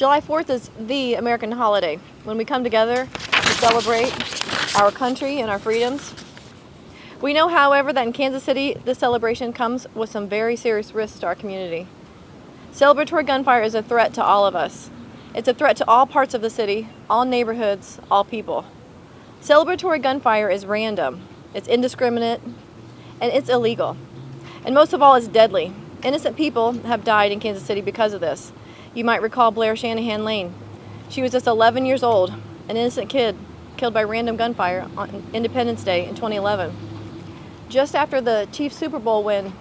July 4th is the American holiday, when we come together to celebrate our country and our freedoms. We know, however, that in Kansas City, this celebration comes with some very serious risks to our community. Celebratory gunfire is a threat to all of us. It's a threat to all parts of the city, all neighborhoods, all people. Celebratory gunfire is random, it's indiscriminate, and it's illegal. And most of all, it's deadly. Innocent people have died in Kansas City because of this. You might recall Blair Shanahan Lane. She was just 11 years old, an innocent kid killed by random gunfire on Independence Day in 2011. Just after the Chiefs Super Bowl win,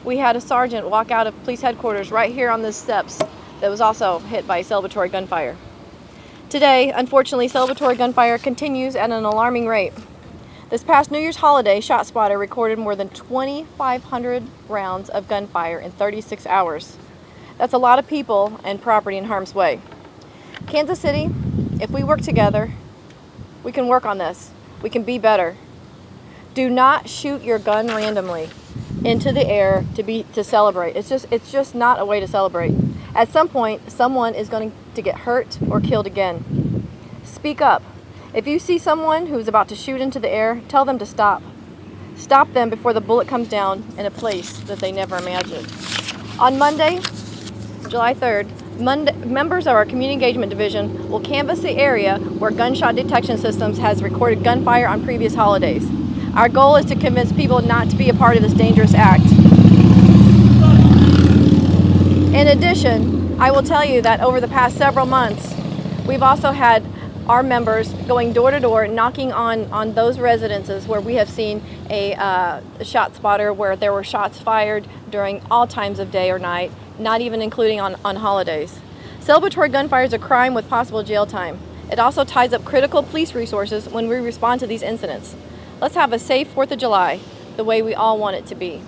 we had a sergeant walk out of police headquarters right here on the steps that was also hit by celebratory gunfire. Today, unfortunately, celebratory gunfire continues at an alarming rate. This past New Year's holiday, ShotSpotter recorded more than 2,500 rounds of gunfire in 36 hours. That's a lot of people and property in harm's way. Kansas City, if we work together, we can work on this. We can be better. Do not shoot your gun randomly into the air to celebrate. It's just not a way to celebrate. At some point, someone is going to get hurt or killed again. Speak up. If you see someone who's about to shoot into the air, tell them to stop. Stop them before the bullet comes down in a place that they never imagined. On Monday, July 3rd, members of our Community Engagement Division will canvass the area where gunshot detection systems has recorded gunfire on previous holidays. Our goal is to convince people not to be a part of this dangerous act. In addition, I will tell you that over the past several months, we've also had our members going door to door, knocking on those residences where we have seen a shot spotter where there were shots fired during all times of day or night, not even including on holidays. Celebratory gunfire is a crime with possible jail time. It also ties up critical police resources when we respond to these incidents. Let's have a safe 4th of July, the way we all want it to be.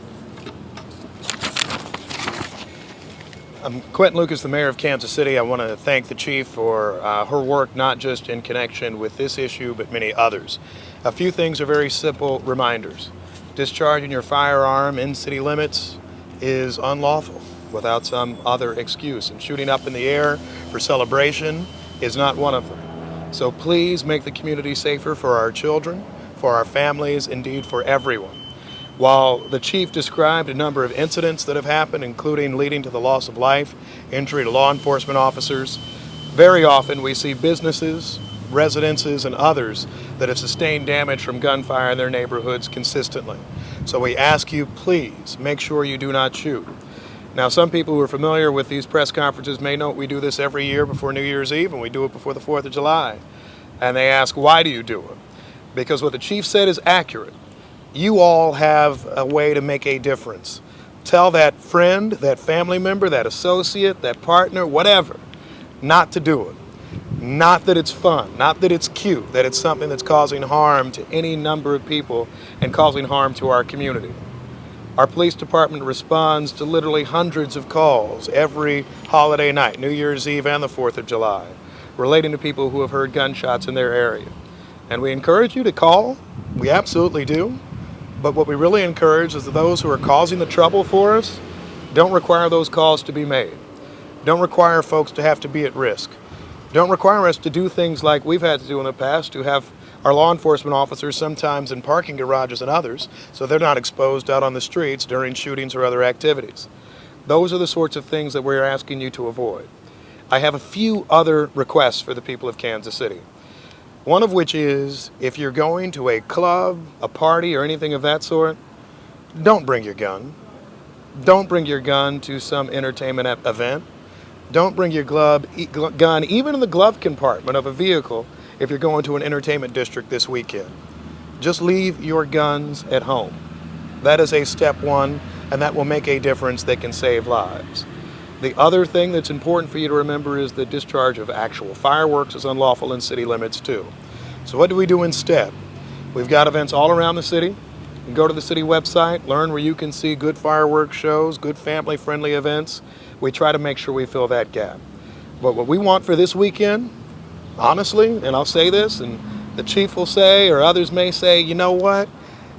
I'm Quentin Lucas, the mayor of Kansas City. I want to thank the chief for her work, not just in connection with this issue, but many others. A few things are very simple reminders. Discharging your firearm in city limits is unlawful without some other excuse, and shooting up in the air for celebration is not one of them. So please make the community safer for our children, for our families, indeed for everyone. While the chief described a number of incidents that have happened, including leading to the loss of life, injury to law enforcement officers, very often we see businesses, residences, and others that have sustained damage from gunfire in their neighborhoods consistently. So we ask you, please make sure you do not shoot. Now, some people who are familiar with these press conferences may know we do this every year before New Year's Eve, and we do it before the 4th of July. And they ask, why do you do it? Because what the chief said is accurate. You all have a way to make a difference. Tell that friend, that family member, that associate, that partner, whatever, not to do it. Not that it's fun, not that it's cute, that it's something that's causing harm to any number of people and causing harm to our community. Our police department responds to literally hundreds of calls every holiday night, New Year's Eve and the 4th of July, relating to people who have heard gunshots in their area. And we encourage you to call. We absolutely do. But what we really encourage is that those who are causing the trouble for us don't require those calls to be made. Don't require folks to have to be at risk. Don't require us to do things like we've had to do in the past, to have our law enforcement officers sometimes in parking garages and others, so they're not exposed out on the streets during shootings or other activities. Those are the sorts of things that we're asking you to avoid. I have a few other requests for the people of Kansas City. One of which is, if you're going to a club, a party, or anything of that sort, don't bring your gun. Don't bring your gun to some entertainment event. Don't bring your gun even in the glove compartment of a vehicle if you're going to an entertainment district this weekend. Just leave your guns at home. That is a step one, and that will make a difference that can save lives. The other thing that's important for you to remember is the discharge of actual fireworks is unlawful in city limits too. So what do we do instead? We've got events all around the city. You can go to the city website, learn where you can see good fireworks shows, good family-friendly events. We try to make sure we fill that gap. But what we want for this weekend, honestly, and I'll say this, and the chief will say, or others may say, you know what?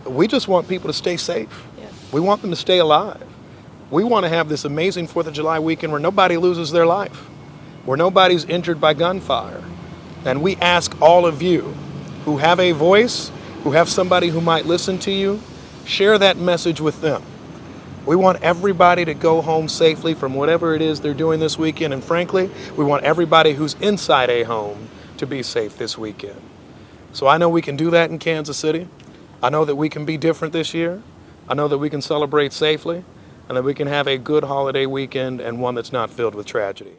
We just want people to stay safe. Yeah. We want them to stay alive. We want to have this amazing 4th of July weekend where nobody loses their life. where nobody's injured by gunfire. And we ask all of you who have a voice, who have somebody who might listen to you, share that message with them. We want everybody to go home safely from whatever it is they're doing this weekend. And frankly, we want everybody who's inside a home to be safe this weekend. So I know we can do that in Kansas City. I know that we can be different this year. I know that we can celebrate safely and that we can have a good holiday weekend and one that's not filled with tragedy.